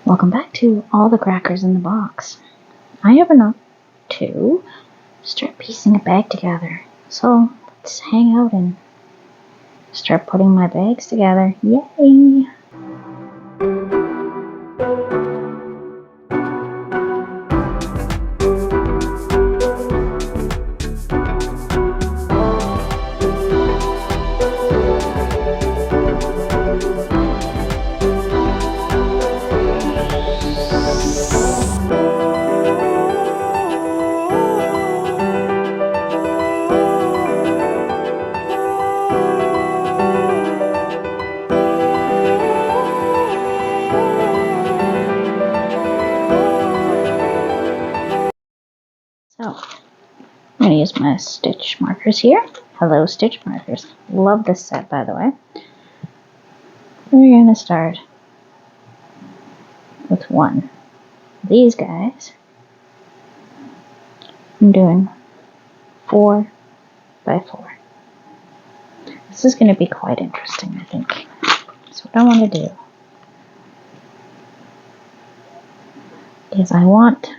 Welcome back to All the Crackers in the Box. I have enough to start piecing a bag together. So let's hang out and start putting my bags together. Yay! So, I'm going to use my stitch markers here. Hello, stitch markers. Love this set, by the way. We're going to start with one of these guys. I'm doing 4 by 4. This is going to be quite interesting, I think. So what I want to do is I want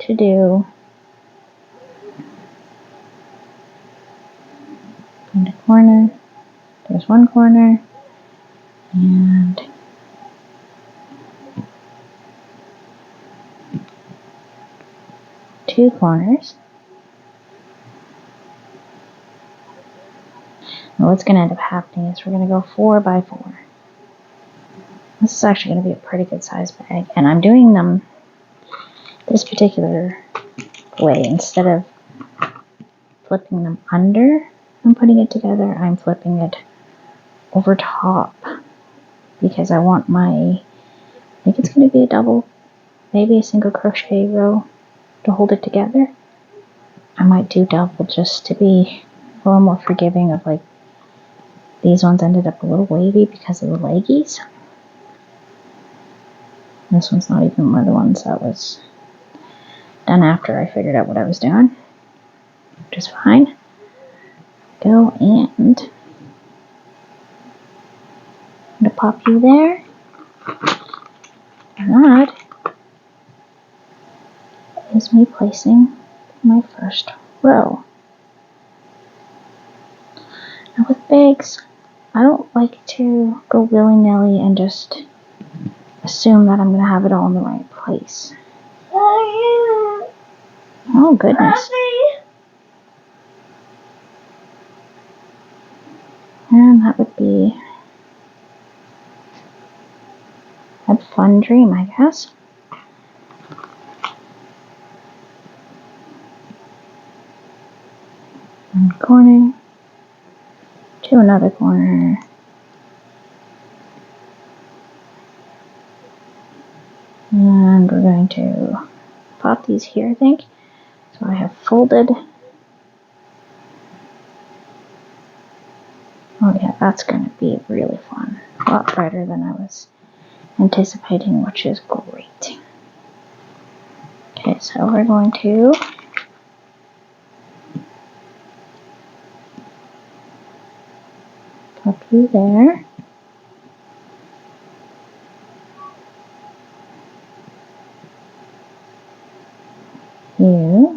to do in the corner, there's one corner, and two corners. And what's going to end up happening is we're going to go 4 by 4. This is actually going to be a pretty good size bag, and I'm doing them this particular way. Instead of flipping them under and putting it together, I'm flipping it over top because I want I think it's going to be a double, maybe a single crochet row to hold it together. I might do double just to be a little more forgiving of like these ones ended up a little wavy because of the leggies. This one's not even one of the ones that was done after I figured out what I was doing, which is fine. Go and I'm going to pop you there. And that is me placing my first row. Now with bags, I don't like to go willy-nilly and just assume that I'm going to have it all in the right place. Oh goodness. And that would be a fun dream, I guess. One corner to another corner. And we're going to pop these here, I think. So I have folded. Oh yeah, that's going to be really fun. A lot brighter than I was anticipating, which is great. Okay, so we're going to pop you there. You.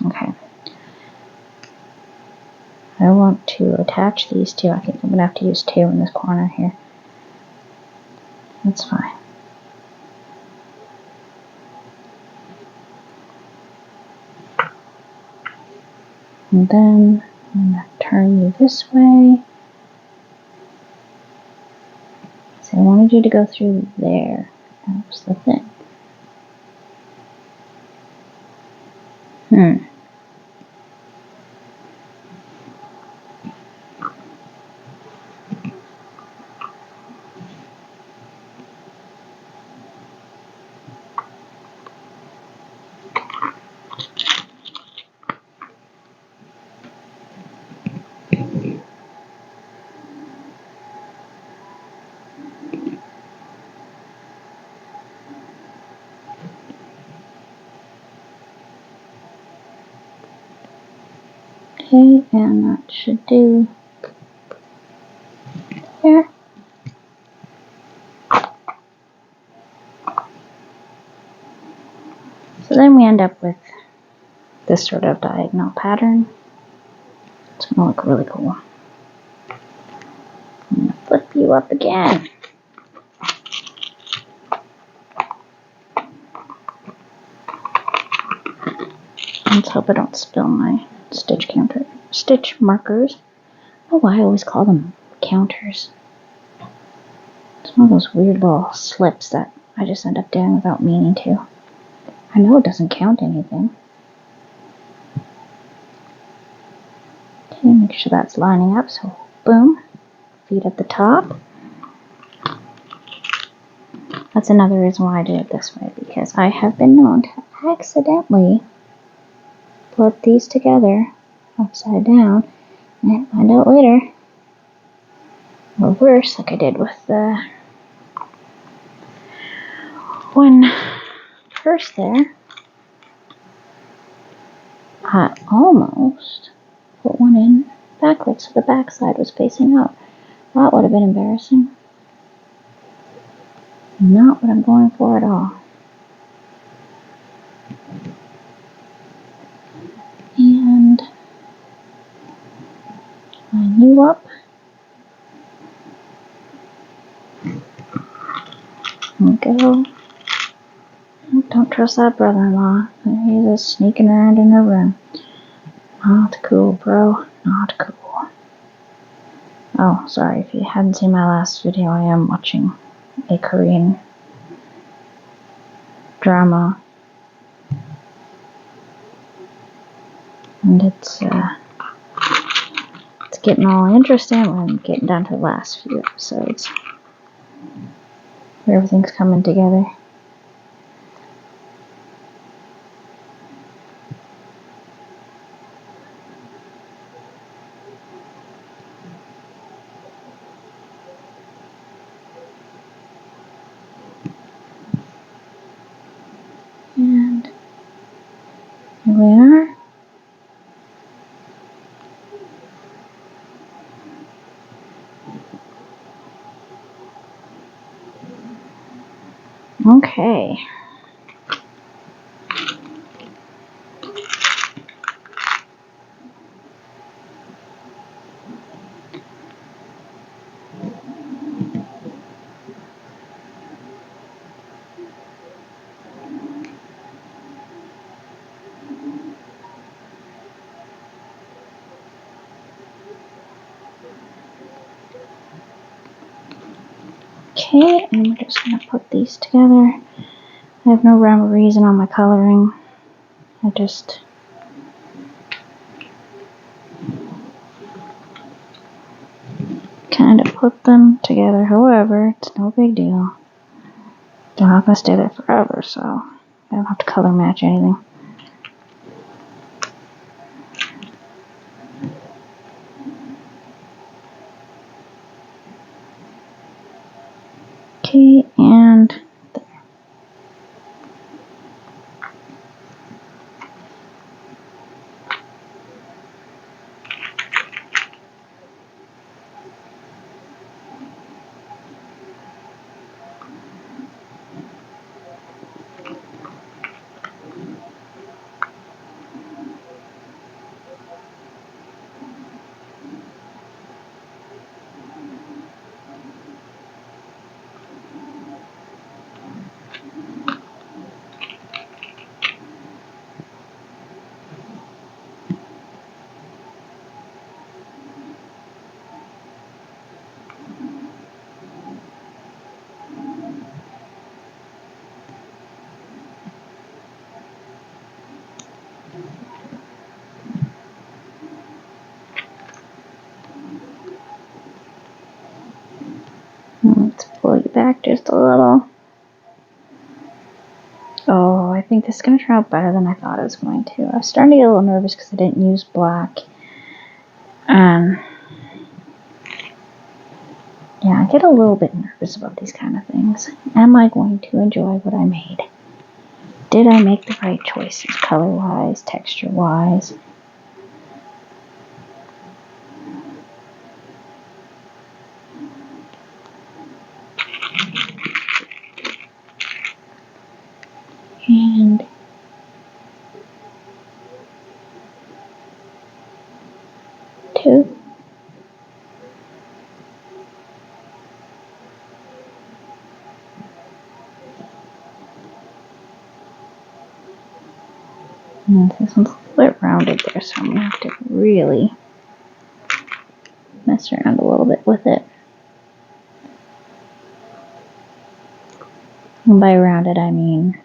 Okay. I want to attach these two. I think I'm going to have to use 2 in this corner here. That's fine. And then I'm going to turn you this way. So I wanted you to go through there. That was the thing. Okay, and that should do there. So then we end up with this sort of diagonal pattern. It's going to look really cool. I'm going to flip you up again. Let's hope I don't spill my stitch markers. I don't know why I always call them counters. It's one of those weird little slips that I just end up doing without meaning to. I know it doesn't count anything. Okay, make sure that's lining up, so boom, feet at the top. That's another reason why I did it this way, because I have been known to accidentally put these together upside down and find out later, or worse, like I did with the one first there, I almost put one in backwards so the back side was facing out. That would have been embarrassing. Not what I'm going for at all. And line you up. And go. Don't trust that brother-in-law. He's just sneaking around in her room. Not cool, bro. Not cool. Oh, sorry, if you hadn't seen my last video, I am watching a Korean drama. And it's getting all interesting when I'm getting down to the last few episodes, where everything's coming together. And here we are. Okay. Okay, and we're just going to put these together. I have no rhyme or reason on my coloring. I just kind of put them together. However, it's no big deal. They're not going to stay there forever, so I don't have to color match anything. Okay, and there. Let's pull you back just a little. Oh, I think this is going to turn out better than I thought it was going to. I was starting to get a little nervous because I didn't use black. Yeah, I get a little bit nervous about these kind of things. Am I going to enjoy what I made? Did I make the right choices color-wise, texture-wise? And two. And this one's a little bit rounded there, so I'm going to have to really mess around a little bit with it. And by rounded, I mean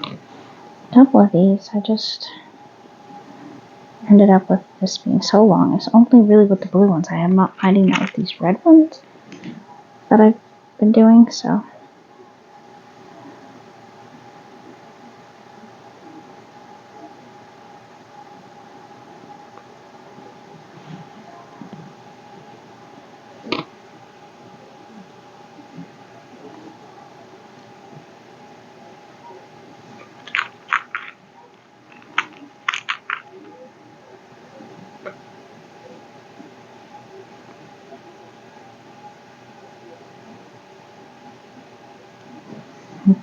a couple of these, I just ended up with this being so long. It's only really with the blue ones. I am not finding that with these red ones that I've been doing, so.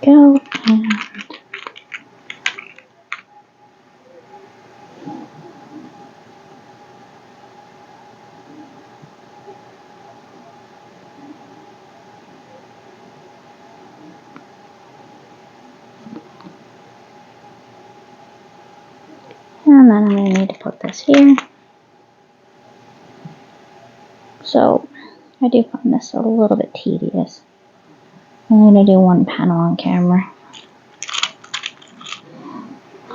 There we go. And then I'm going to need to put this here. So I do find this a little bit tedious. I'm going to do one panel on camera,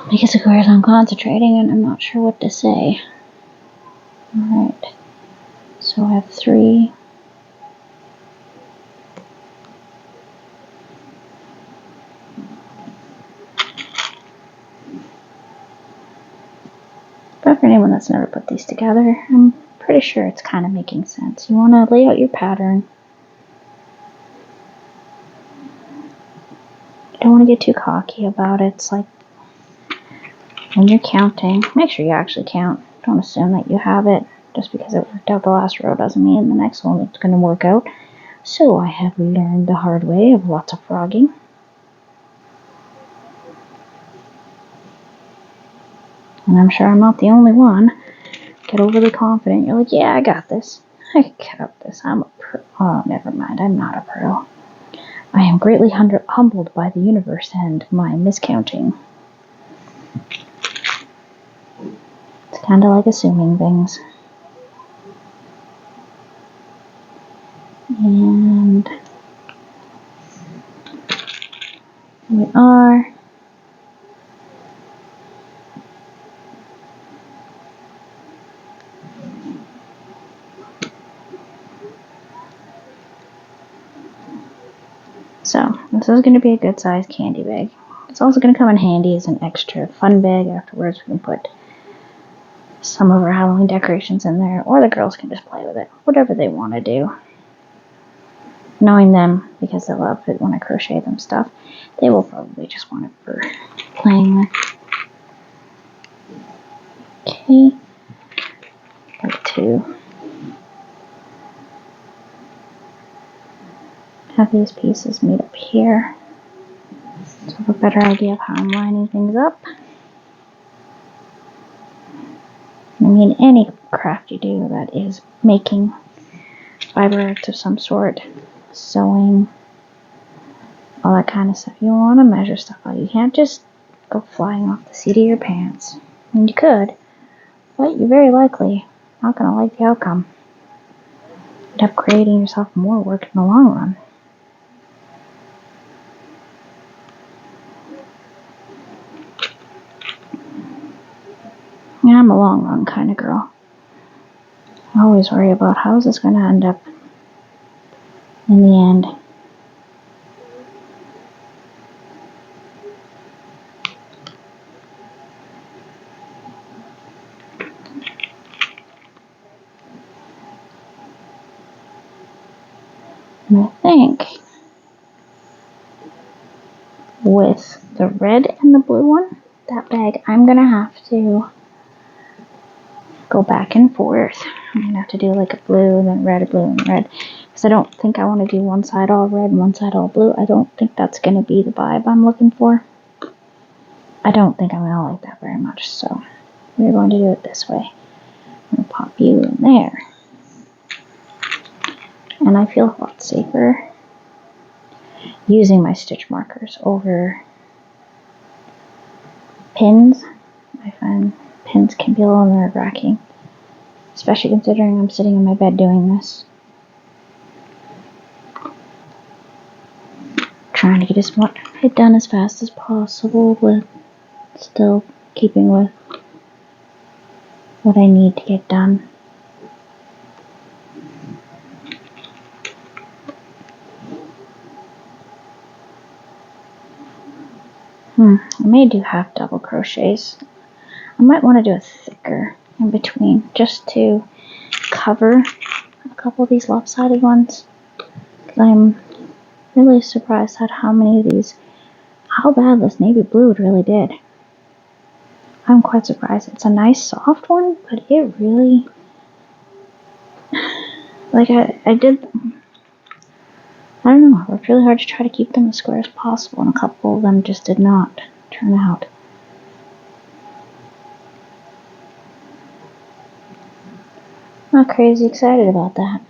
because of course I'm concentrating and I'm not sure what to say. Alright, so I have 3. But for anyone that's never put these together, I'm pretty sure it's kind of making sense. You want to lay out your pattern. You don't want to get too cocky about it. It's like when you're counting, make sure you actually count. Don't assume that you have it. Just because it worked out the last row doesn't mean the next one it's going to work out. So I have learned the hard way of lots of frogging. And I'm sure I'm not the only one. Get overly confident. You're like, yeah, I got this. I can cut this. I'm a pro. Oh, never mind. I'm not a pro. I am greatly humbled by the universe and my miscounting. It's kind of like assuming things. And here we are. So this is going to be a good sized candy bag. It's also going to come in handy as an extra fun bag. Afterwards we can put some of our Halloween decorations in there, or the girls can just play with it, whatever they want to do. Knowing them, because they love it when I crochet them stuff, they will probably just want it for playing with. Okay, like 2. Have these pieces meet up here, so I have a better idea of how I'm lining things up. I mean, any craft you do that is making fiber arts of some sort, sewing, all that kind of stuff, you want to measure stuff out. You can't just go flying off the seat of your pants. I mean, you could, but you're very likely not going to like the outcome. You end up creating yourself more work in the long run. Yeah, I'm a long run kind of girl. I always worry about how is this going to end up in the end. And I think with the red and the blue one, that bag, I'm going to have to go back and forth. I'm going to have to do like a blue, then red, blue, and red. Because I don't think I want to do one side all red and one side all blue. I don't think that's going to be the vibe I'm looking for. I don't think I'm gonna like that very much, so we're going to do it this way. I'm gonna pop you in there. And I feel a lot safer using my stitch markers over pins. I find pins can be a little nerve-wracking, especially considering I'm sitting in my bed doing this. Trying to get it done as fast as possible, but still keeping with what I need to get done. I may do half double crochets. I might want to do a thicker in between just to cover a couple of these lopsided ones. I'm really surprised at how bad this navy blue really did. I'm quite surprised. It's a nice soft one, but it really, like I don't know, I worked really hard to try to keep them as square as possible, and a couple of them just did not turn out. I'm not crazy excited about that.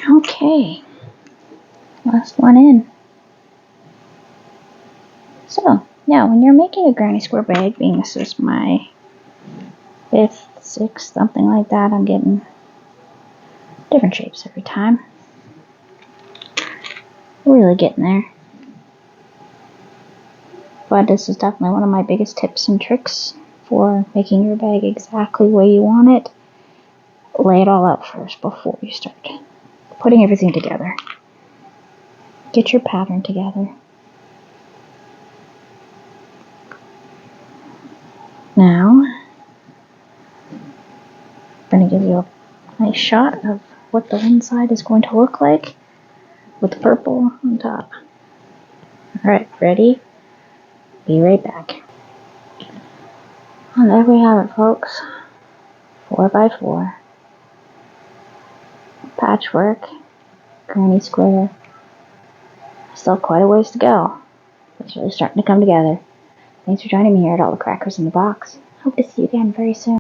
Okay, last one in. So, now when you're making a granny square bag, being this is my 5th, 6th, something like that, I'm getting different shapes every time. Really getting there. But this is definitely one of my biggest tips and tricks for making your bag exactly the way you want it. Lay it all out first before you start putting everything together. Get your pattern together. Now, I'm going to give you a nice shot of what the inside is going to look like with the purple on top. Alright, ready? Be right back. And there we have it, folks. 4x4. Patchwork. Granny square. Still quite a ways to go. It's really starting to come together. Thanks for joining me here at All the Crackers in the Box. Hope to see you again very soon.